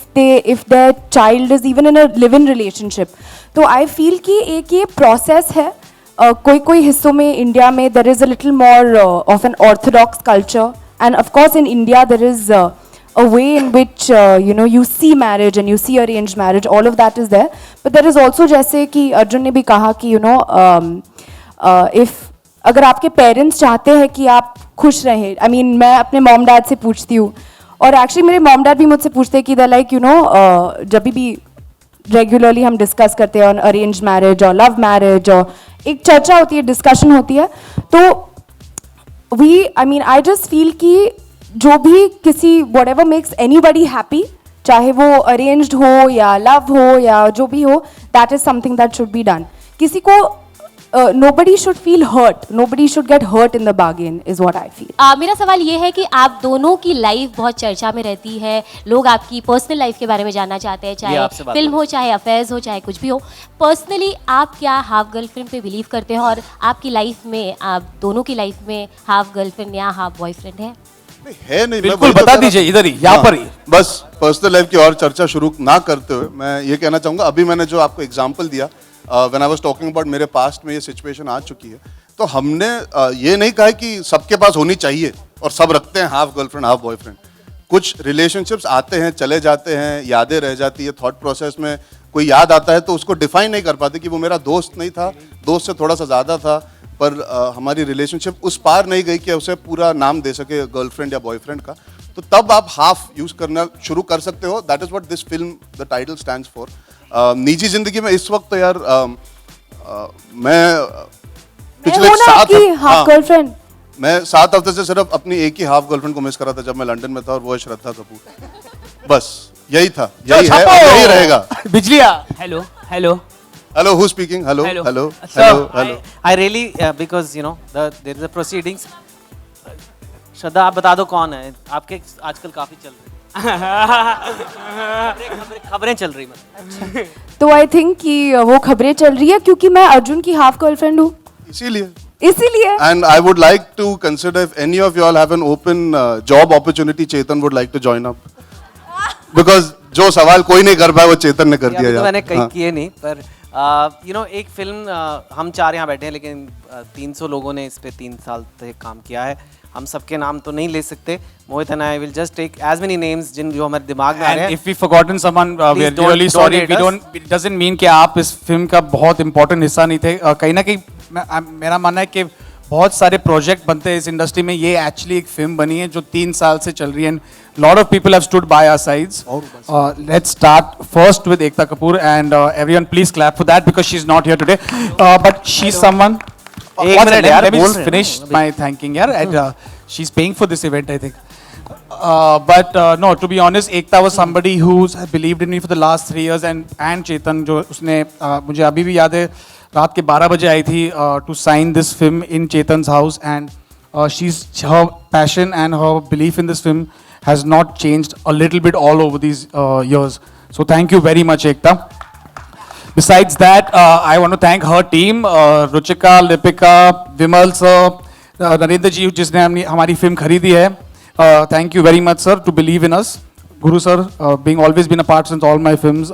their child is even in a live-in relationship. तो I feel कि एक ये process है. कोई हिस्सों में इंडिया में there is a little more of an orthodox culture, and of course in India there is a way in which you see marriage and you see arranged marriage, all of that is there. But there is also जैसे कि अर्जुन ने भी कहा कि if अगर आपके parents चाहते हैं कि आप खुश रहें, I mean मैं अपने मॉम डैड से पूछती हूँ, और एक्चुअली मेरे मॉम डैड भी मुझसे पूछते हैं कि लाइक जब भी रेगुलरली हम डिस्कस करते हैं ऑन अरेंज मैरिज और लव मैरिज, और एक चर्चा होती है, डिस्कशन होती है, तो आई जस्ट फील कि जो भी किसी व्हाटएवर मेक्स एनीबॉडी हैप्पी, चाहे वो अरेंज्ड हो या लव हो या जो भी हो, that is something that should be done. किसी को nobody should feel hurt, nobody should get hurt in the bargain is what I feel. मेरा सवाल ये है कि आप दोनों की लाइफ बहुत चर्चा में रहती है, लोग आपकी पर्सनल लाइफ के बारे में जानना चाहते हैं, चाहे फिल्म हो, चाहे अफेयर्स हो, चाहे कुछ भी हो. पर्सनली आप क्या हाफ गर्लफ्रेंड पे बिलीव करते हैं, और आपकी लाइफ में, आप दोनों की लाइफ में हाफ गर्लफ्रेंड या हाफ बॉयफ्रेंड है? है नहीं, बिल्कुल बता दीजिए इधर ही, यहाँ पर ही. बस पर्सनल लाइफ की और चर्चा शुरू ना करते हुए मैं ये कहना चाहूँगा, अभी मैंने जो आपको एग्जाम्पल दिया, when I was talking about मेरे पास्ट में ये सिचुएशन आ चुकी है, तो हमने ये नहीं कहा कि सबके पास होनी चाहिए और सब रखते हैं हाफ गर्लफ्रेंड हाफ बॉयफ्रेंड. कुछ रिलेशनशिप्स आते हैं, चले जाते हैं, यादें रह जाती है, थॉट प्रोसेस में कोई याद आता है तो उसको डिफाइन नहीं कर पाते कि वो मेरा दोस्त नहीं था, दोस्त से थोड़ा सा ज़्यादा था, पर हमारी रिलेशनशिप उस पार नहीं गई कि उसे पूरा नाम दे सके गर्लफ्रेंड या बॉयफ्रेंड का. तो तब आप हाफ यूज़ करना शुरू कर सकते हो. That is what this film the title stands for. निजी जिंदगी में इस वक्त तो यार मैं पिछले 7 हफ्ते से सिर्फ अपनी एक ही हाफ गर्लफ्रेंड को मिस करा था जब मैं लंदन में था, और वो है श्रद्धा कपूर. बस यही था, यही है और यही रहेगा. बिजलिया. Hello who's speaking? hello. I really because there is a proceedings. श्रद्धा आप बता दो कौन है, आपके आजकल काफी चल रही खबरें चल रही मतलब. तो आई थिंक कि वो खबरें चल रही है क्योंकि मैं अर्जुन की हाफ गर्लफ्रेंड हूँ, इसीलिए. And I would like to consider if any of you all have an open job opportunity, Chetan would like to join up. Because जो सवाल कोई नहीं कर पाया वो चेतन ने कर दिया यार. मैंने कहीं किए नहीं, पर एक फिल्म हम 4 यहाँ बैठे हैं, लेकिन 300 लोगों ने इस पे 3 साल तक काम किया है. हम सबके नाम तो नहीं ले सकते. Mohit and I will just take as many names जो हमारे दिमाग में आ रहे हैं. If we forgotten someone we are really sorry. We don't, it doesn't mean कि आप इस फिल्म का बहुत इंपॉर्टेंट हिस्सा नहीं थे. कहीं ना कहीं मेरा मानना है कि बहुत सारे प्रोजेक्ट बनते हैं इस इंडस्ट्री में, ये एक्चुअली एक फिल्म बनी है जो 3 साल से चल रही है. Lot of people have stood by our sides. Let's start first with Ekta Kapoor, and everyone please clap for that because she is not here today, but she is someone. एक मिनट यार, let me just finish my thanking यार. And she's paying for this event, I think. But no, to be honest, Ekta was somebody who's believed in me for the last 3 years, and Chetan जो उसने मुझे अभी भी याद है रात के 12 बजे आई थी to sign this film in Chetan's house, and her passion and her belief in this film has not changed a little bit all over these years. So thank you very much, Ekta. Besides that, I want to thank her team, Ruchika, Lipika, Vimal sir, Narendra ji, जिसने हमारी film खरीदी है. Thank you very much, sir, to believe in us. Guru sir, being always been a part since all my films.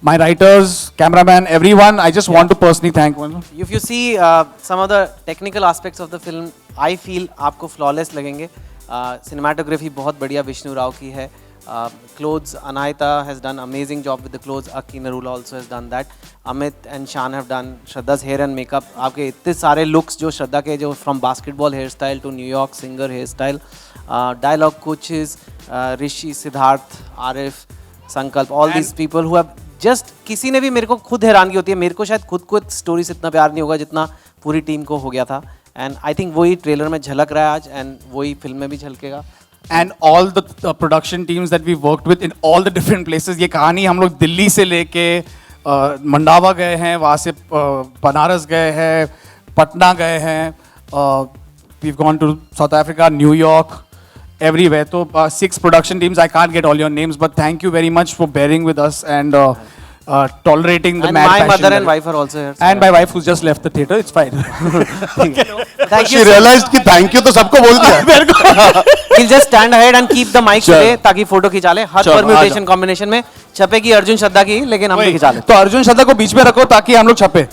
my writers, cameraman, everyone. I just want to personally thank one. If you see some of the technical aspects of the film, I feel आपको flawless लगेंगे. Cinematography बहुत बढ़िया विष्णु राव की है. Clothes, Anahita has done amazing job with the clothes. Aki Narula also has done that. Amit and Shan have done Shraddha's hair and makeup. आपके इतने सारे looks जो श्रद्धा के जो from basketball hairstyle to New York singer hairstyle, dialogue coaches, Rishi, Siddharth, Arif, Sankalp, all these people who have just किसी ने भी मेरे को खुद हैरानगी होती है. मेरे को शायद खुद को स्टोरी से इतना प्यार नहीं होगा जितना पूरी टीम को हो गया था. एंड आई थिंक वही ट्रेलर में झलक रहा है आज एंड वही फिल्म में भी झलकेगा. And all the production teams that we worked with in all the different places. ये कहानी हम लोग दिल्ली से लेके मंडावा गए हैं, वहाँ से बनारस गए हैं, पटना गए हैं, we've gone to South Africa, New York, everywhere. So 6 production teams. I can't get all your names, but thank you very much for bearing with us and tolerating the and mad my passion. mother and wife are also here. And my wife who's just left the theater. It's fine. Thank She you. realized कि thank you तो सबको बोल दिया. We'll just stand ahead and keep the mic today ताकि photo खिंचा ले. हर चलो, permutation आ combination में छपेगी अर्जुन श्रद्धा की, लेकिन हम भी खिंचा ले. तो अर्जुन श्रद्धा को बीच में रखो ताकि हम लोग छपे.